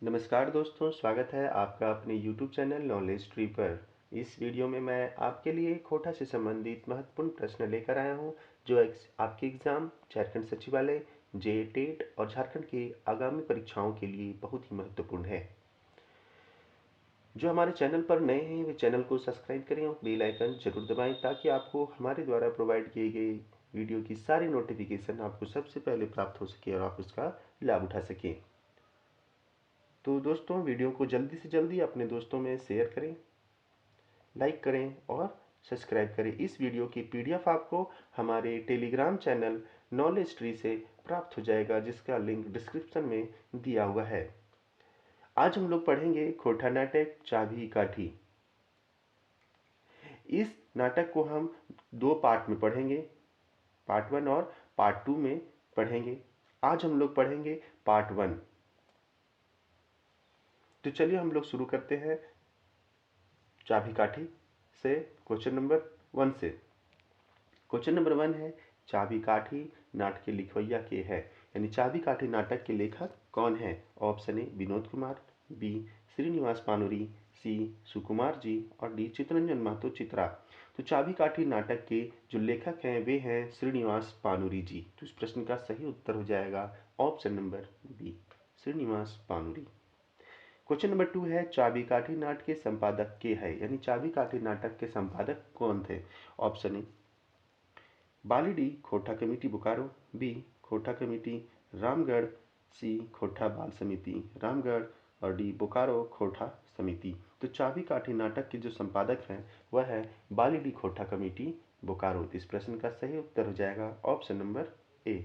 नमस्कार दोस्तों, स्वागत है आपका अपने YouTube चैनल नॉलेज ट्री पर। इस वीडियो में मैं आपके लिए कोटा से संबंधित महत्वपूर्ण प्रश्न लेकर आया हूं, जो आपके एग्ज़ाम, झारखंड सचिवालय, जे टेट और झारखंड की आगामी परीक्षाओं के लिए बहुत ही महत्वपूर्ण है। जो हमारे चैनल पर नए हैं वे चैनल को सब्सक्राइब करें और बेल आइकन जरूर दबाएं, ताकि आपको हमारे द्वारा प्रोवाइड किए गए वीडियो की सारी नोटिफिकेशन आपको सबसे पहले प्राप्त हो सके और आप उसका लाभ उठा सकें। तो दोस्तों, वीडियो को जल्दी से जल्दी अपने दोस्तों में शेयर करें, लाइक करें और सब्सक्राइब करें। इस वीडियो की पीडीएफ आपको हमारे टेलीग्राम चैनल नॉलेज ट्री से प्राप्त हो जाएगा, जिसका लिंक डिस्क्रिप्शन में दिया हुआ है। आज हम लोग पढ़ेंगे खोटा नाटक चाबी काठी। इस नाटक को हम दो पार्ट में पढ़ेंगे, पार्ट 1 और पार्ट 2 में पढ़ेंगे। आज हम लोग पढ़ेंगे पार्ट 1। तो चलिए हम लोग शुरू करते हैं चाबी काठी से, क्वेश्चन नंबर 1 से। क्वेश्चन नंबर 1 है, चाबी काठी नाटक के लिखवैया के है, यानी चाबी काठी नाटक के लेखक कौन है। Option A Vinod Kumar, B Srinivas Panuri, C Sukumar ji और डी चितरंजन महतो चित्रा। तो चाबी काठी नाटक के जो लेखक हैं वे हैं श्रीनिवास पानुरी जी। तो इस प्रश्न का सही उत्तर हो जाएगा option number B, Srinivas Panuri. Question number 2 है, चाबी काठी नाटक के संपादक के है, यानी चाबी काठी नाटक के संपादक कौन थे। ऑप्शन ए बालीडी खोटा कमेटी बोकारो, बी खोटा कमेटी रामगढ़, सी खोटा बाल समिति रामगढ़ और डी बोकारो खोटा समिति। तो चाबी काठी नाटक के जो संपादक हैं वह है बालीडी खोटा कमेटी बोकारो। इस प्रश्न का सही उत्तर हो जाएगा ऑप्शन नंबर ए।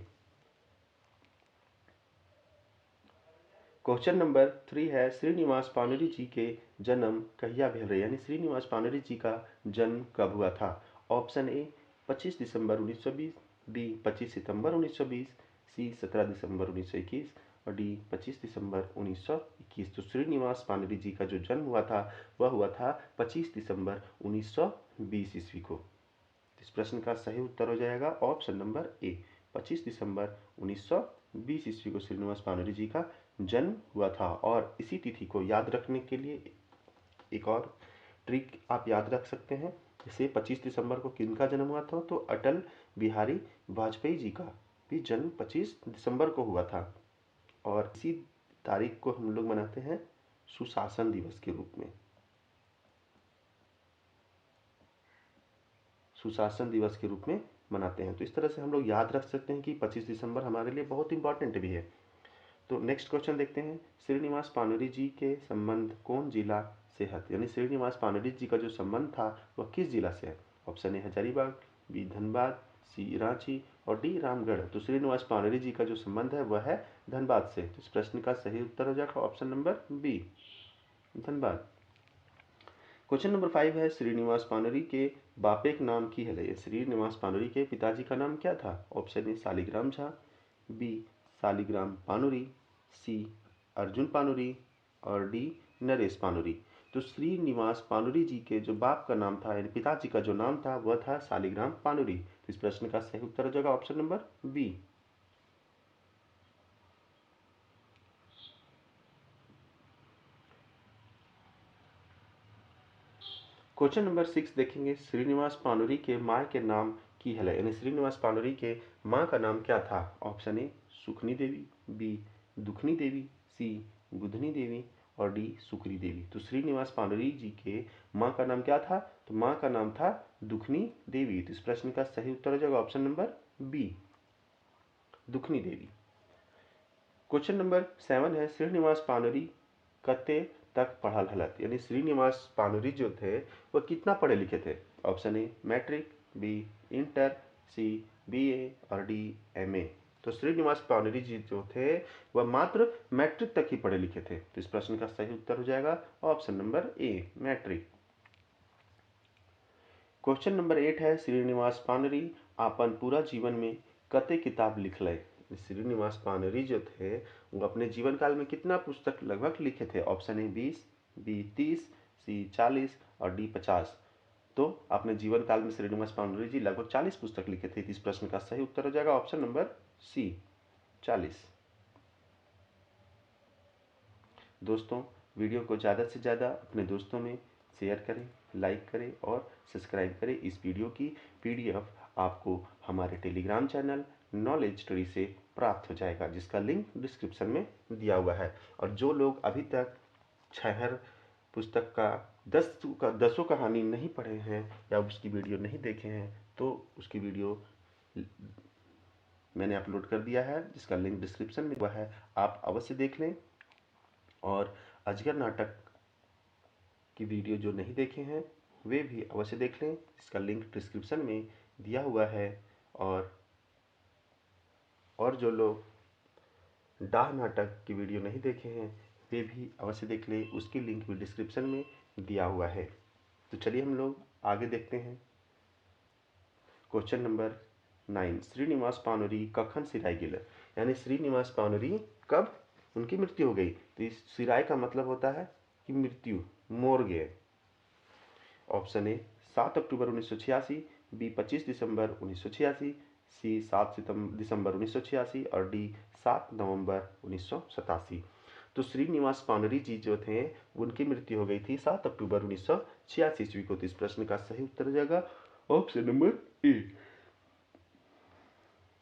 क्वेश्चन नंबर 3 है, श्रीनिवास पानुरी जी के जन्म कहिया भेल रहे, यानी श्रीनिवास पानुरी जी का जन्म कब हुआ था। ऑप्शन ए 25 दिसंबर 1920, बी 25 सितंबर 1920, सी 17 दिसंबर 1921 और डी 25 दिसंबर 1921। तो श्रीनिवास पानुरी जी का जो जन्म हुआ था वह हुआ था 25 दिसंबर 1920 ईस्वी को। इस प्रश्न का सही उत्तर हो जाएगा ऑप्शन नंबर ए, 25 दिसंबर 1920 ईस्वी को श्रीनिवास पानुरी जी का जन्म हुआ था। और इसी तिथि को याद रखने के लिए एक और ट्रिक आप याद रख सकते हैं। जैसे 25 दिसंबर को किनका जन्म हुआ था, तो अटल बिहारी वाजपेयी जी का भी जन्म 25 दिसंबर को हुआ था। और इसी तारीख को हम लोग मनाते हैं सुशासन दिवस के रूप में। सुशासन दिवस के रूप में मनाते हैं। तो इस तरह से हम लोग याद रख सकते हैं कि 25 दिसंबर हमारे लिए बहुत इंपॉर्टेंट भी है। तो नेक्स्ट क्वेश्चन देखते हैं, श्रीनिवास पानुरी जी के संबंध कौन जिला से है, यानी श्रीनिवास पानुरी जी का जो संबंध था वह किस जिला से है। Option A Hazaribagh, B Dhanbad, C Ranchi और डी रामगढ़। तो श्रीनिवास पानुरी जी का जो संबंध है वह है धनबाद से। तो इस प्रश्न का सही उत्तर हो जाएगा option number B, Dhanbad. Question number 5 है, श्रीनिवास पानुरी के बापे के नाम की है, श्रीनिवास पानुरी के पिताजी का नाम क्या था। Option A Shaligram Jha, B Shaligram Panuri, C Arjun Panuri और डी नरेश पानुरी। तो श्रीनिवास पानुरी जी के जो बाप का नाम था, यानी पिताजी का जो नाम था वह था शालिग्राम पानुरी। तो इस प्रश्न का सही उत्तर हो जाएगा option number B. Question number 6 देखेंगे, श्रीनिवास पानुरी के माँ के नाम की है, यानी श्रीनिवास पानुरी के माँ का नाम क्या था। ऑप्शन ए सुखनी देवी, बी दुखनी देवी, सी बुधनी देवी और डी सुकरी देवी। तो श्रीनिवास पानुरी जी के माँ का नाम क्या था, तो माँ का नाम था दुखनी देवी। तो इस प्रश्न का सही उत्तर हो जाएगा ऑप्शन नंबर बी, दुखनी देवी। क्वेश्चन नंबर 7 है, श्रीनिवास पानुरी कते तक पढ़ल हलत, यानी श्रीनिवास पानुरी जो थे वह कितना पढ़े लिखे थे। Option A matric, B inter, C BA और डी एमए। तो श्रीनिवास पानुरी जी जो थे वह मात्र मैट्रिक तक ही पढ़े लिखे थे। तो इस प्रश्न का सही उत्तर हो जाएगा option number A, matric. Question number 8 है, श्रीनिवास पानुरी अपन पूरा जीवन में कते किताब लिखले। श्रीनिवास पानुरी जो थे वो अपने जीवन काल में कितना पुस्तक लगभग लिखे थे। ऑप्शन ए 20, बी 30, सी 40 और डी 50। तो अपने जीवन काल में श्रीनिवास पानुरी जी लगभग 40 पुस्तक लिखे थे। इस प्रश्न का सही उत्तर हो जाएगा ऑप्शन नंबर सी, 40। दोस्तों, वीडियो को ज़्यादा से ज़्यादा अपने दोस्तों में शेयर करें, लाइक करें और सब्सक्राइब करें। इस वीडियो की पीडीएफ आपको हमारे टेलीग्राम चैनल नॉलेज स्टोरी से प्राप्त हो जाएगा, जिसका लिंक डिस्क्रिप्शन में दिया हुआ है। और जो लोग अभी तक छहर पुस्तक का दसों कहानी नहीं पढ़े हैं या उसकी वीडियो नहीं देखे हैं, तो उसकी वीडियो मैंने अपलोड कर दिया है, जिसका लिंक डिस्क्रिप्शन में हुआ है, आप अवश्य देख लें। और अजगर नाटक की वीडियो जो नहीं देखे हैं वे भी अवश्य देख लें, इसका लिंक डिस्क्रिप्शन में दिया हुआ है। और जो लोग डाह नाटक की वीडियो नहीं देखे हैं वे भी अवश्य देख लें, उसकी लिंक भी डिस्क्रिप्शन में दिया हुआ है। तो चलिए हम लोग आगे देखते हैं। क्वेश्चन नंबर 9, श्रीनिवास पानुरी कखन सिराय गेले, यानी श्रीनिवास पानुरी कब उनकी मृत्यु हो गई। तो इस सिराय का मतलब होता है कि मृत्यु, मोर गए। ऑप्शन ए 7 अक्टूबर 1986, बी 25 दिसंबर 1986, सी 7 दिसंबर 1986 और डी 7 नवंबर 1987। तो श्रीनिवास पानरी जी जो थे उनकी मृत्यु हो गई थी 7 अक्टूबर 1986 ईस्वी को। तो इस प्रश्न का सही उत्तर हो जाएगा ऑप्शन नंबर ए,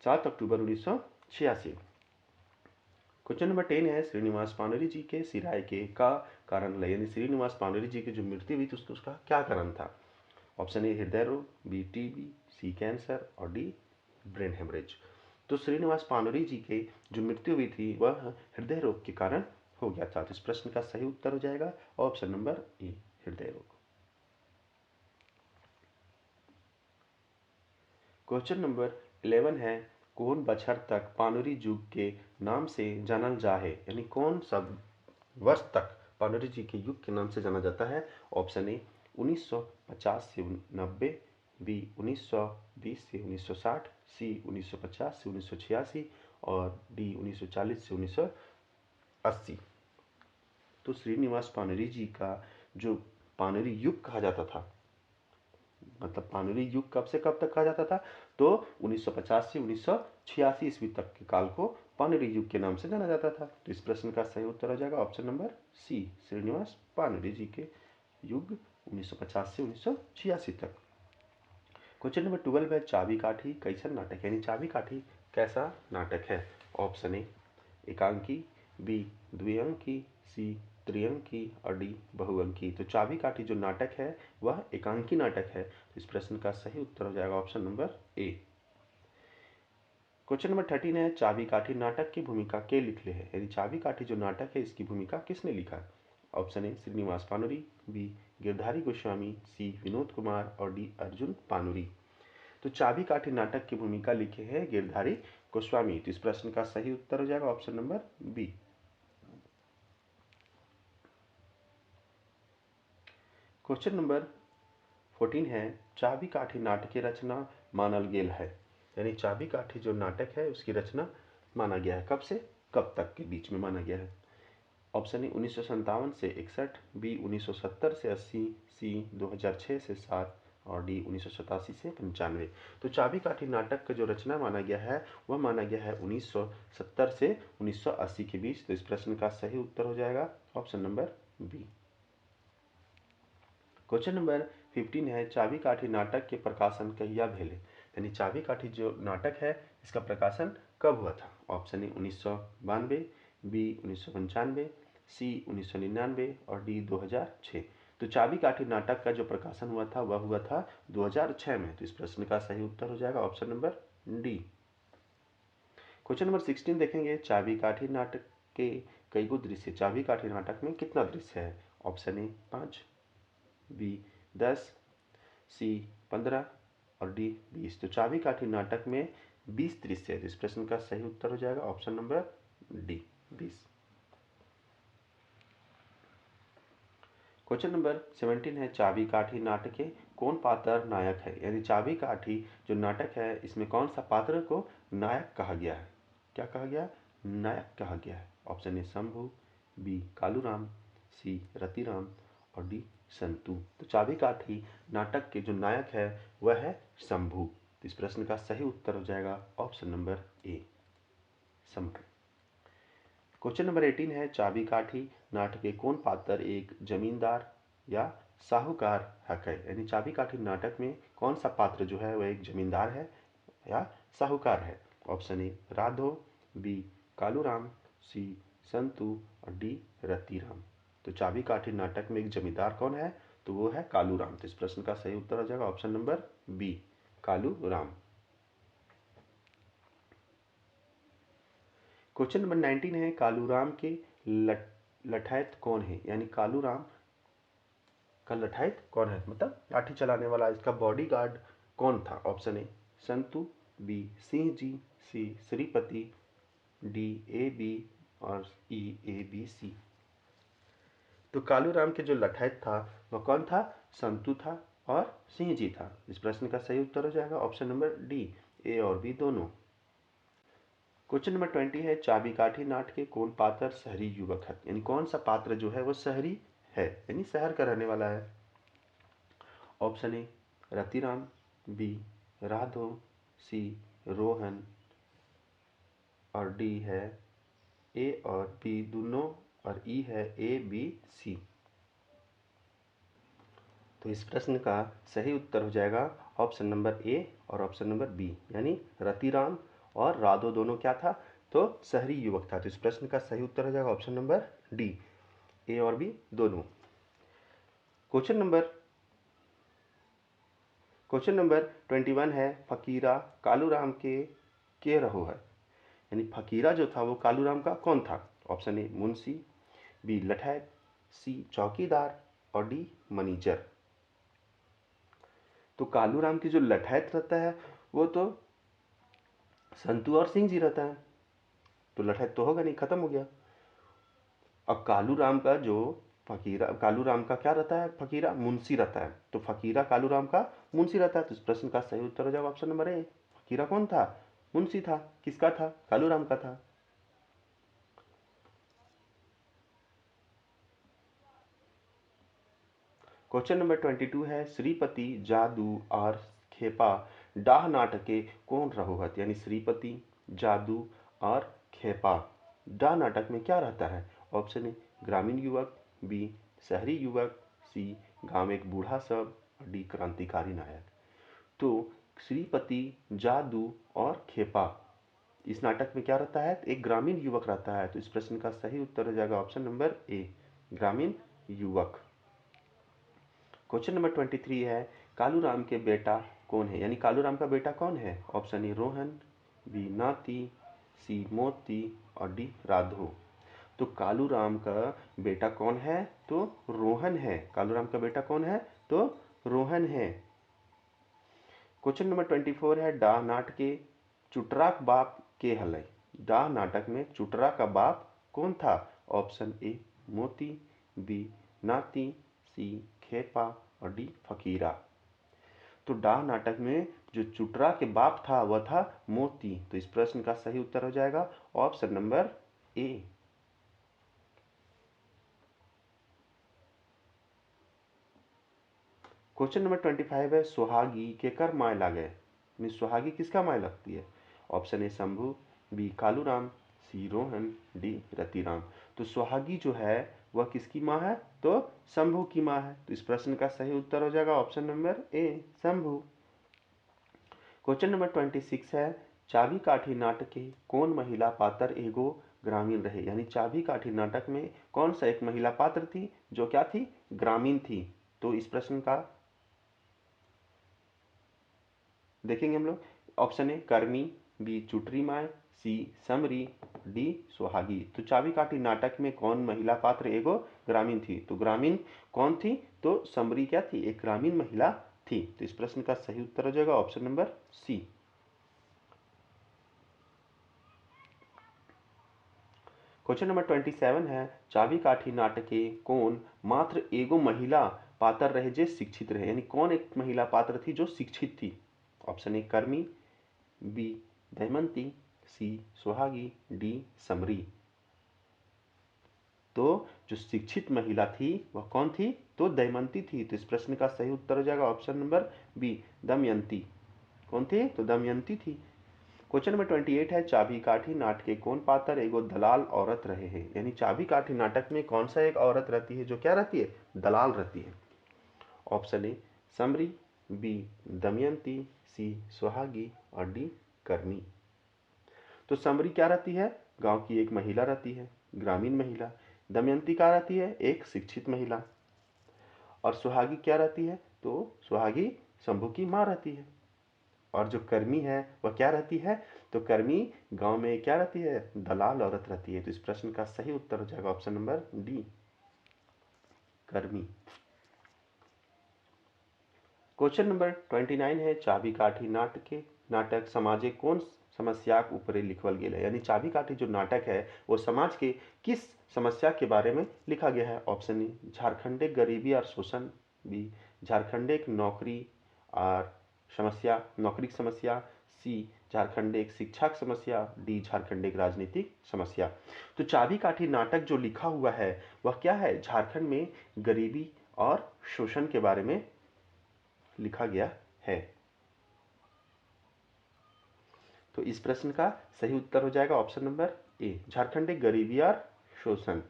7 अक्टूबर 1986। क्वेश्चन नंबर 10 है, श्रीनिवास पानरी जी के सिराय के का कारण लय, यानी श्रीनिवास पानरी जी की जो मृत्यु हुई थी उसका क्या कारण था। ऑप्शन ए हृदय रोग, बी टीबी, सी कैंसर और डी ब्रेन हेमरेज। तो श्रीनिवास पानोरी जी के जो मृत्यु हुई थी वह हृदय रोग के कारण हो गया था। तो इस प्रश्न का सही उत्तर हो जाएगा ऑप्शन नंबर ए, हृदय रोग। क्वेश्चन नंबर 11 है, कौन बछर तक पानोरी जुग के नाम से जानल जा है, यानी कौन सा वर्ष तक पानोरी जी के युग के नाम से जाना जाता है। ऑप्शन ए 1950 से 90, बी 1920 से 1960, सी 1950 से 1986 और डी 1940 से 1980। तो श्रीनिवास पानोरी जी का जो पानोरी युग कहा जाता था, मतलब पानोरी युग कब से कब तक कहा जाता था, तो 1950 से 1986 ईस्वी तक के काल को पानोरी युग के नाम से जाना जाता था। तो इस प्रश्न का सही उत्तर हो जाएगा ऑप्शन नंबर सी, श्रीनिवास पानोरी जी के युग 1950 से 1986 तक। क्वेश्चन नंबर 12 है, चाबी काठी कैसा नाटक, यानी चाबी काठी कैसा नाटक है। ऑप्शन ए एकांकी, बी द्विअंकी, सी त्रिअंकी और डी बहुअंकी। तो चाबी काठी जो नाटक है वह एकांकी नाटक है। तो इस प्रश्न का सही उत्तर हो जाएगा ऑप्शन नंबर ए। क्वेश्चन नंबर 13 है, चाबी काठी नाटक की भूमिका के लिखले है, यानी चाबी काठी जो नाटक है इसकी भूमिका किसने लिखा। Option A Srinivas Panuri, B Girdhari Goswami, C Vinod Kumar और डी अर्जुन पानुरी। तो चाबी काठी नाटक की भूमिका लिखे हैं गिरधारी गोस्वामी। तो इस प्रश्न का सही उत्तर हो जाएगा option number B. Question number 14 है, चाबी काठी नाटक की रचना मानल गेल है, यानी चाबी काठी जो नाटक है उसकी रचना माना गया है, कब से कब तक के बीच में माना गया है। ऑप्शन ए 1957 से 61, बी 1970 से 80, सी 2006 से 7 और डी 1987 से 95। तो चाबी काठी नाटक का जो रचना माना गया है वह माना गया है 1970 से 1980 के बीच। तो इस प्रश्न का सही उत्तर हो जाएगा option number B. Question number 15 है, चाबी काठी नाटक के प्रकाशन कहिया भेले, यानी चाबी काठी जो नाटक है इसका प्रकाशन कब हुआ था। ऑप्शन ए 1992, बी 1995, सी 1999 और डी 2006। तो चाबी काठी नाटक का जो प्रकाशन हुआ था वह हुआ था 2006 में। तो इस प्रश्न का सही उत्तर हो जाएगा option number D. Question number 16 देखेंगे, चाबी काठी नाटक के कई गो दृश्य, चाबी काठी नाटक में कितना दृश्य है। ऑप्शन ए 5, बी 10, सी 15 और डी 20। तो चाबी काठी नाटक में 20 दृश्य है। तो इस प्रश्न का सही उत्तर हो जाएगा option number D 20। Question number 17 है, चाबी काठी नाटक के कौन पात्र नायक है, यानी चाबी काठी जो नाटक है इसमें कौन सा पात्र को नायक कहा गया है। क्या कहा गया, नायक कहा गया है। Option A Shambhu, B Kaluram, C Ratiram और डी संतू। तो चाबी काठी नाटक के जो नायक है वह है शंभू। तो इस प्रश्न का सही उत्तर हो जाएगा ऑप्शन नंबर ए, शंभू। क्वेश्चन नंबर 18 है चाबी काठी नाटक के कौन पात्र एक जमींदार या साहूकार है। यानी चाबी काठी नाटक में कौन सा पात्र जो है वह एक जमींदार है या साहूकार है। Option A Radho, B Kaluram, C Santu और डी रतिराम। तो चाबी काठी नाटक में एक जमींदार कौन है, तो वो है कालूराम। तो इस प्रश्न का सही उत्तर हो जाएगा option number B Kaluram. Question number 19 है कालूराम के लठैत कौन है। यानी कालूराम का लठैत कौन है, मतलब लाठी चलाने वाला इसका बॉडीगार्ड कौन था। Option A Santu, B Singh ji, C Shripati, D A B और ई ए बी सी। तो कालूराम के जो लठैत था वह कौन था, संतू था और सिंह जी था। इस प्रश्न का सही उत्तर हो जाएगा ऑप्शन नंबर डी ए और बी दोनों। क्वेश्चन नंबर 20 है चाबी काठी नाट के कौन पात्र शहरी युवक है। यानी कौन सा पात्र जो है वो शहरी है, यानी शहर का रहने वाला है। Option A Ratiram, B Radho, C Rohan और डी है ए और बी दोनों और ई है ए बी सी। तो इस प्रश्न का सही उत्तर हो जाएगा ऑप्शन नंबर ए और ऑप्शन नंबर बी, यानी रतिराम और राधो दोनों क्या था, तो शहरी युवक था। तो इस प्रश्न का सही उत्तर हो जाएगा ऑप्शन नंबर डी ए और बी दोनों। क्वेश्चन नंबर 21 है फकीरा कालूराम के रहो है। यानी फकीरा जो था वो कालूराम का कौन था। ऑप्शन ए मुंशी, बी लठैत, सी चौकीदार और डी मनीजर। तो कालूराम की जो लठैत रहता है वो तो संतू और सिंह जी रहता है, तो लठैत तो होगा नहीं, खत्म हो गया। अब कालूराम का जो फकीरा, कालूराम का क्या रहता है, फकीरा मुंशी रहता है। तो फकीरा कालूराम का मुंशी रहता है। तो इस प्रश्न का सही उत्तर हो जाएगा ऑप्शन नंबर ए। फकीरा कौन था, मुंशी था। किसका था, कालूराम का था। क्वेश्चन नंबर 22 है श्रीपति जादू और खेपा डाह नाटक के कौन रहोहत। यानी श्रीपति, जादू और खेपा डाह नाटक में क्या रहता है। ऑप्शन ए ग्रामीण युवक, बी शहरी युवक, सी गांव एक बूढ़ा सब, डी क्रांतिकारी नायक। तो श्रीपति, जादू और खेपा इस नाटक में क्या रहता है, एक ग्रामीण युवक रहता है। तो इस प्रश्न का सही उत्तर हो जाएगा ऑप्शन नंबर ए ग्रामीण युवक। क्वेश्चन नंबर 23 है कालूराम के बेटा कौन है। यानी कालूराम का बेटा कौन है। ऑप्शन ए रोहन, बी नाती, सी मोती और डी राधो। तो कालूराम का बेटा कौन है, तो रोहन है। कालूराम का बेटा कौन है, तो रोहन है। क्वेश्चन नंबर 24 है डा नाट के चुटराक बाप के हलय। डा नाटक में चुटरा का बाप कौन था। ऑप्शन ए मोती, बी नाती, सी खेपा और डी फकीरा। तो डा नाटक में जो चुटरा के बाप था वह था मोती। तो इस प्रश्न का सही उत्तर हो जाएगा ऑप्शन नंबर ए। क्वेश्चन नंबर 25 है सुहागी केकर माय लागे। सुहागी किसका माय लगती है। Option A Shambhu, B Kaluram, C Rohan, D Ratiram. तो सुहागी जो है वह किसकी माँ है, तो शंभू की माँ है। तो इस प्रश्न का सही उत्तर हो जाएगा ऑप्शन नंबर ए शंभू। क्वेश्चन नंबर 26 है चाबी काठी नाटक के कौन महिला पात्र एगो ग्रामीण रहे। यानी चाबी काठी नाटक में कौन सा एक महिला पात्र थी जो क्या थी, ग्रामीण थी। तो इस प्रश्न का देखेंगे हम लोग। Option A Karmi, B Chutri Mai, C Samri, D Suhagi. तो चाबी काठी नाटक में कौन महिला पात्र एगो ग्रामीण थी। तो ग्रामीण कौन थी, तो समरी क्या थी, एक ग्रामीण महिला थी। तो इस प्रश्न का सही उत्तर हो जाएगा option number C. Question number 27 है चाबी काठी नाटक के कौन मात्र एगो महिला पात्र रहे जे शिक्षित रहे। यानी कौन एक महिला पात्र थी जो शिक्षित थी। Option A Karmi, B Damayanti, C Suhagi, D summary. तो जो शिक्षित महिला थी वह कौन थी, तो दमयंती थी। तो इस प्रश्न का सही उत्तर हो जाएगा ऑप्शन नंबर बी दमयंती। कौन थी, तो दमयंती थी। क्वेश्चन नंबर 28 है चाबी काठी नाटक के कौन पात्र एगो दलाल औरत रहे हैं। यानी चाबी काठी नाटक में कौन सा एक औरत रहती है जो क्या रहती है, दलाल रहती है। Option A Samri, B Damayanti, C Suhagi और डी कर्मी। तो समरी क्या रहती है, गांव की एक महिला रहती है, ग्रामीण महिला। दमयंती क्या रहती है, एक शिक्षित महिला। और सुहागी क्या रहती है, तो सुहागी शंभू की माँ रहती है। और जो कर्मी है वह क्या रहती है, तो कर्मी गांव में क्या रहती है, दलाल औरत रहती है। तो इस प्रश्न का सही उत्तर हो जाएगा ऑप्शन नंबर डी, कर्मी। क्वेश्चन नंबर 29 है चाबी काठी नाटक समाजे कौन समस्याक ऊपरे लिखल गेल है। यानी चाबी काठी जो नाटक है वो समाज के किस समस्या के बारे में लिखा गया है। ऑप्शन ए झारखंडे गरीबी और शोषण, बी झारखंडे नौकरी और समस्या, नौकरी की समस्या, सी झारखंड एक शिक्षा की समस्या, डी झारखंड एक राजनीतिक समस्या। तो चाबी काठी नाटक जो लिखा हुआ है वह क्या है, झारखंड में गरीबी और शोषण के बारे में लिखा गया है। तो इस प्रश्न का सही उत्तर हो जाएगा ऑप्शन नंबर ए, झारखंड एक गरीबी और शोषण।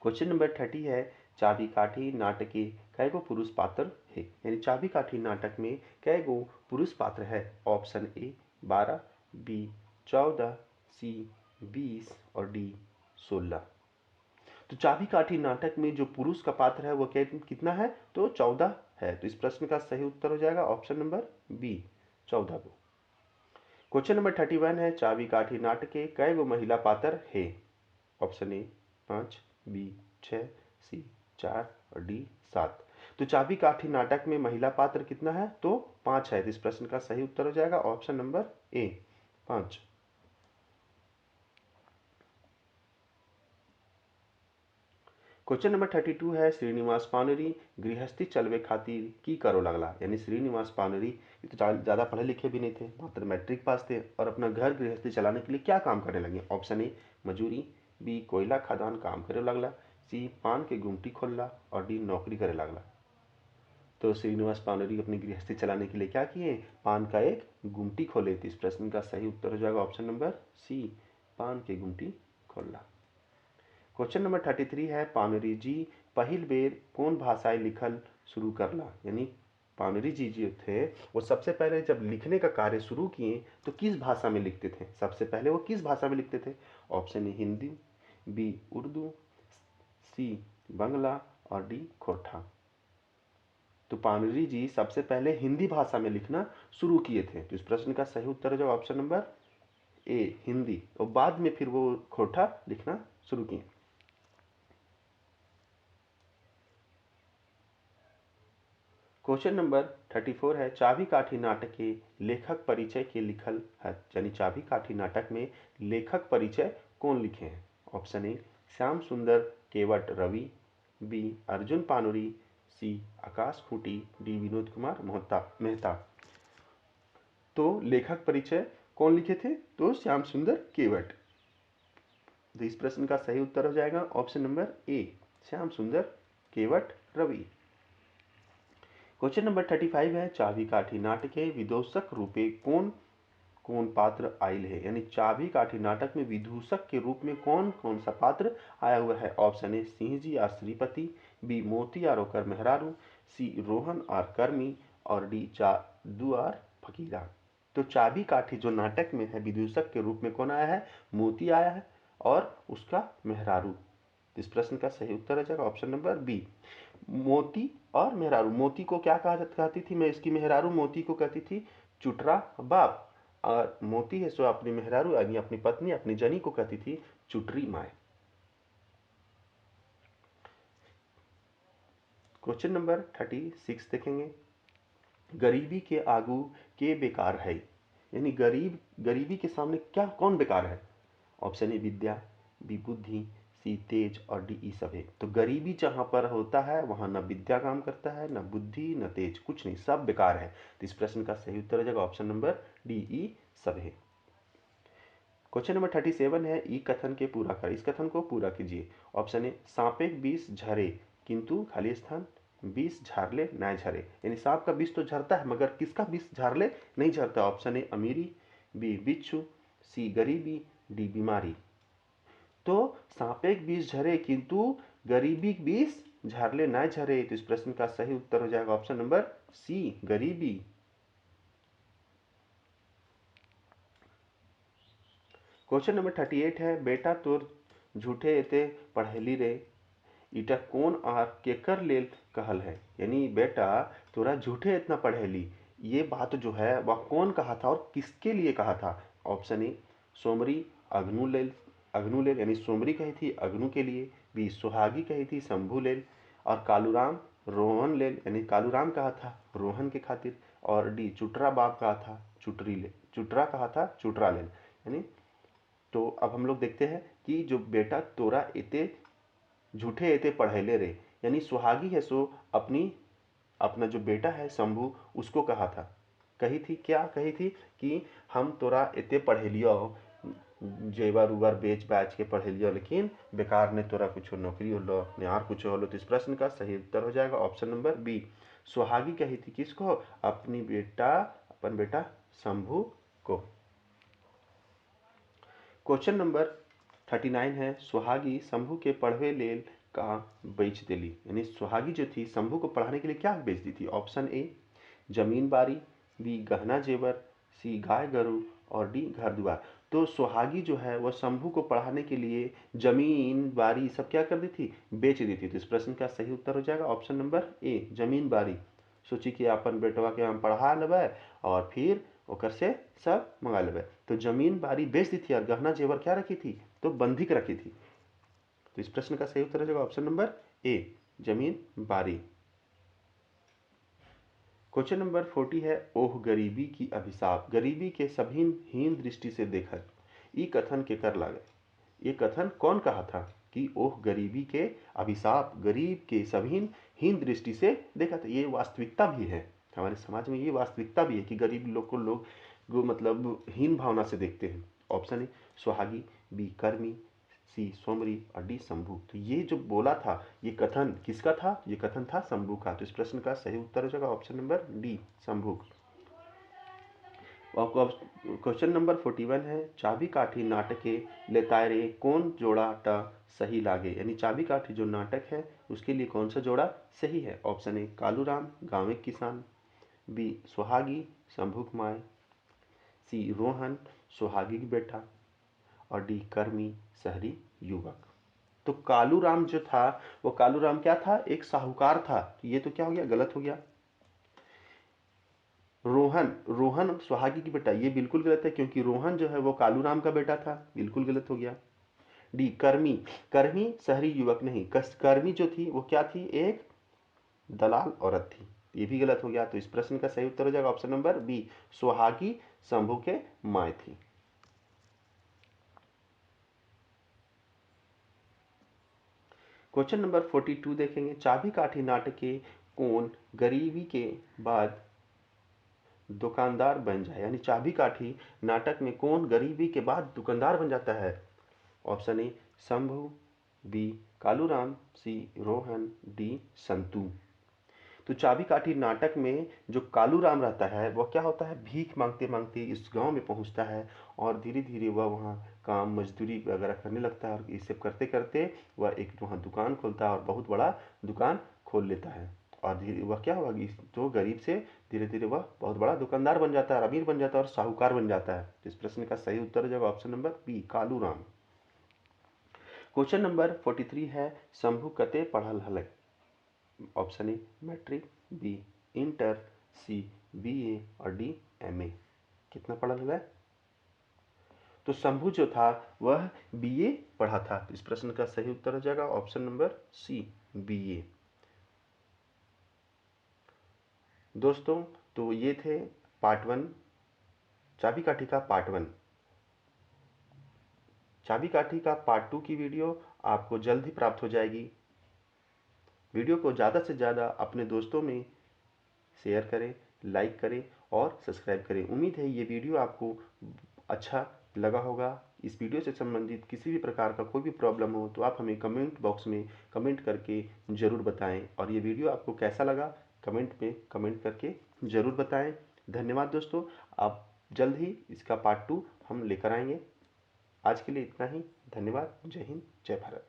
क्वेश्चन नंबर 30 है चाबी काठी नाटक के कै गो पुरुष पात्र है। यानी चाबी काठी नाटक में कै गो पुरुष पात्र है। ऑप्शन ए 12, बी 14, सी 20 और डी 16। तो चाबी काठी नाटक में जो पुरुष का पात्र है वो कितना है, तो 14 है। तो इस प्रश्न का सही उत्तर हो जाएगा ऑप्शन नंबर बी, 14 को। क्वेश्चन नंबर 31 है चाबी काठी नाटक के कै गो महिला पात्र है। ऑप्शन ए 5, बी 6, सी 4 और डी 7। तो चाबी काठी नाटक में महिला पात्र कितना है, तो 5 है। तो इस प्रश्न का सही उत्तर हो जाएगा ऑप्शन नंबर ए, 5। क्वेश्चन नंबर 32 है श्रीनिवास पानरी गृहस्थी चलवे खातिर की करो लगला। यानी श्रीनिवास पानरी तो ज़्यादा पढ़े लिखे भी नहीं थे, मात्र मैट्रिक पास थे और अपना घर गृहस्थी चलाने के लिए क्या काम करने लगे। ऑप्शन ए मजूरी, बी कोयला खदान काम करे लगला, सी पान के गुमटी खोलला और डी नौकरी करे लगला। तो श्रीनिवास पानरी अपनी गृहस्थी चलाने के लिए क्या किए, पान का एक गुमटी खोले। तो इस प्रश्न का सही उत्तर हो जाएगा ऑप्शन नंबर सी, पान के गुमटी खोलना। क्वेश्चन नंबर 33 है पानरी जी पहिल बेर कौन भाषाएं लिखल शुरू करला। यानी पानरी जी जो थे वो सबसे पहले जब लिखने का कार्य शुरू किए तो किस भाषा में लिखते थे, सबसे पहले वो किस भाषा में लिखते थे। Option A Hindi, B Urdu, C Bangla और डी खोरठा। तो पानरी जी सबसे पहले हिंदी भाषा में लिखना शुरू किए थे। तो इस प्रश्न का सही उत्तर है जो ऑप्शन नंबर ए, हिंदी, और बाद में फिर वो खोरठा लिखना शुरू किए। क्वेश्चन नंबर 34 है चाबी काठी नाटक के लेखक परिचय के लिखल है। यानी चाबी काठी नाटक में लेखक परिचय कौन लिखे हैं। ऑप्शन ए श्याम सुंदर केवट रवि, बी अर्जुन पानुरी, सी आकाश खूंटी, डी विनोद कुमार मेहता। तो लेखक परिचय कौन लिखे थे, तो श्याम सुंदर केवट। तो इस प्रश्न का सही उत्तर हो जाएगा ऑप्शन नंबर ए, श्याम सुंदर केवट रवि। क्वेश्चन नंबर 35 है चाबी काठी नाटक के विदूषक रूपे कौन कौन पात्र आयल है। यानी चाबी काठी नाटक में विदूषक के रूप में कौन कौन सा पात्र आया हुआ है। ऑप्शन ए सिंह जी और श्रीपति, बी मोती और ओकर मेहरारू, सी रोहन और कर्मी और डी जादू और फकीरा। तो चाबी काठी जो नाटक में है विदूषक के रूप में कौन आया है, मोती आया है और उसका मेहरारू। इस प्रश्न का सही उत्तर हो जाएगा ऑप्शन नंबर बी, मोती और मेहरारू। मोती को क्या कहती थी, मैं इसकी मेहरारू मोती को कहती थी चुटरा बाप, और मोती है सो अपनी मेहरारू यानी अपनी पत्नी अपनी जनी को कहती थी चुटरी माए। क्वेश्चन नंबर 36 देखेंगे गरीबी के आगू के बेकार है। यानी गरीबी के सामने क्या कौन बेकार है। ऑप्शन ए विद्या, बी बुद्धि, सी तेज और डी ई सब है। तो गरीबी जहां पर होता है वहां न विद्या काम करता है, न बुद्धि, न तेज, कुछ नहीं, सब बेकार है। तो इस प्रश्न का सही उत्तर हो जाएगा ऑप्शन नंबर डी ई सब है। क्वेश्चन नंबर 37 है ई कथन के पूरा कर, इस कथन को पूरा कीजिए। ऑप्शन ए सांपे 20 झरे किंतु खाली स्थान, विष झारले ना झरे, यानी सांप का विष तो झरता है मगर किसका विष झारले नहीं झरता। ऑप्शन ए अमीरी, बी बिच्छू, सी गरीबी, डी बीमारी। तो सांपे के विष झरे किंतु गरीबी के विष झारले ना झरे, तो इस प्रश्न का सही उत्तर हो जाएगा ऑप्शन नंबर सी गरीबी। क्वेश्चन नंबर 38 है, बेटा तोर झूठे एते पढ़ेली रे, इटा कौन आर केकर लेल कहल है, यानी बेटा तोरा झूठे इतना पढ़ेली, ये बात जो है वह कौन कहा था और किसके लिए कहा था। ऑप्शन ए सोमरी अग्नु लेल यानी सोमरी कही थी अग्नु के लिए, बी सुहागी कही थी शंभू लेल, और कालूराम रोहन लेल यानी कालूराम कहा था रोहन के खातिर, और डी चुटरा बाप कहा था चुटरा कहा था चुटरा लेल यानी। तो अब हम लोग देखते हैं कि जो बेटा तोरा इते झूठे एते पढ़ैले रे, यानी सुहागी है सो अपना जो बेटा है शंभू उसको कहा था, कही थी क्या कही थी कि हम तोरा एते पढ़ेलियो, जेवर उवर बेच बाच के पढ़ेलियो, लेकिन बेकार ने तोरा कुछ नौकरी होलो ने और कुछ होलो। तो इस प्रश्न का सही उत्तर हो जाएगा ऑप्शन नंबर बी, सुहागी कही थी किसको, अपन बेटा शंभू को। क्वेश्चन नंबर 39 है, सुहागी शंभू के पढ़वे लेल का बेच दिली, यानी सुहागी जो थी शंभू को पढ़ाने के लिए क्या बेच दी थी। ऑप्शन ए जमीन बारी, बी गहना जेवर, सी गाय गरु, और डी घर द्वार। तो सुहागी जो है वह शंभू को पढ़ाने के लिए जमीन बारी सब क्या कर दी थी, बेच दी थी। तो इस प्रश्न का सही उत्तर हो जाएगा ऑप्शन नंबर ए जमीन बारी। सोची कि अपन बेटवा के हम पढ़ा लेबै और फिर ओकर से सब मंगा लेबै, तो जमीन बारी बेच दी थी और गहना जेवर क्या रखी थी, तो बंधिक रखी थी। तो इस प्रश्न का सही उत्तर हो जाएगा ऑप्शन नंबर ए जमीन बारी। क्वेश्चन नंबर 40 है, ओह गरीबी की अभिशाप, गरीबी के सभी हीन दृष्टि से देखत, ई कथन के कर लागे, ये कथन कौन कहा था कि ओह गरीबी के अभिशाप, गरीब के सभी हीन दृष्टि से देखत। ये वास्तविकता भी है, हमारे समाज में ये वास्तविकता भी है कि गरीब लोग को मतलब हीन भावना से देखते हैं। ऑप्शन ए सुहागी, बी कर्मी, सी सोमरी, और डी शंभू। तो ये जो बोला था ये कथन किसका था, ये कथन था शंभू का। तो इस प्रश्न का सही उत्तर हो जाएगा option number D Shambhu. Question number 41 है, चाबी काठी नाटके लेताय रे कौन जोड़ा टा सही लागे, यानी चाबी काठी जो नाटक है उसके लिए कौन सा जोड़ा सही है। ऑप्शन ए कालूराम गाँव किसान, बी सुहागी शंभू माय, सी रोहन सुहागी की बेटा, और डी कर्मी शहरी युवक। तो कालूराम जो था वो कालूराम क्या था, एक साहूकार था, तो ये तो क्या हो गया गलत हो गया। रोहन सुहागी की बेटा, ये बिल्कुल गलत है क्योंकि रोहन जो है वो कालूराम का बेटा था, बिल्कुल गलत हो गया। डी कर्मी शहरी युवक नहीं, कर्मी जो थी वो क्या थी, एक दलाल औरत थी, ये भी गलत हो गया। तो इस प्रश्न का सही उत्तर हो जाएगा option number B Suhagi Shambhu के माय थी। क्वेश्चन नंबर 42 देखेंगे, चाबी काठी नाटक के कौन गरीबी के बाद दुकानदार बन जाए, यानी चाबी काठी नाटक में कौन गरीबी के बाद दुकानदार बन जाता है। Option A Shambhu, B Kaluram, C Rohan, D Santu. तो चाबी काठी नाटक में जो कालूराम रहता है वह क्या होता है, भीख मांगते मांगते इस गांव में पहुंचता है और धीरे धीरे वह वहाँ काम मजदूरी वगैरह करने लगता है, और ये सब करते करते वह एक वहाँ दुकान खोलता है और बहुत बड़ा दुकान खोल लेता है, और धीरे वह क्या होगा जो गरीब से धीरे धीरे वह बहुत बड़ा दुकानदार बन जाता है, अमीर बन जाता है और साहूकार बन जाता है। इस प्रश्न का सही उत्तर हो जाएगा option number B Kaluram. Question number 43 है, शंभू कते पढ़ल हल। Option A matric, B inter, C BA, और डी एमए। कितना पढ़ल है, तो शंभू जो था वह बीए पढ़ा था। इस प्रश्न का सही उत्तर हो जाएगा ऑप्शन नंबर सी बीए। दोस्तों तो ये थे पार्ट 1 चाबी काठी का पार्ट 1। चाबी काठी का पार्ट 2 की वीडियो आपको जल्द ही प्राप्त हो जाएगी। वीडियो को ज़्यादा से ज़्यादा अपने दोस्तों में शेयर करें, लाइक करें और सब्सक्राइब करें। उम्मीद है ये वीडियो आपको अच्छा लगा होगा। इस वीडियो से संबंधित किसी भी प्रकार का कोई भी प्रॉब्लम हो तो आप हमें कमेंट बॉक्स में कमेंट करके ज़रूर बताएं। और ये वीडियो आपको कैसा लगा कमेंट में कमेंट करके ज़रूर बताएं। धन्यवाद दोस्तों। आप जल्द ही इसका पार्ट 2 हम लेकर आएंगे। आज के लिए इतना ही। धन्यवाद। जय हिंद, जय भारत।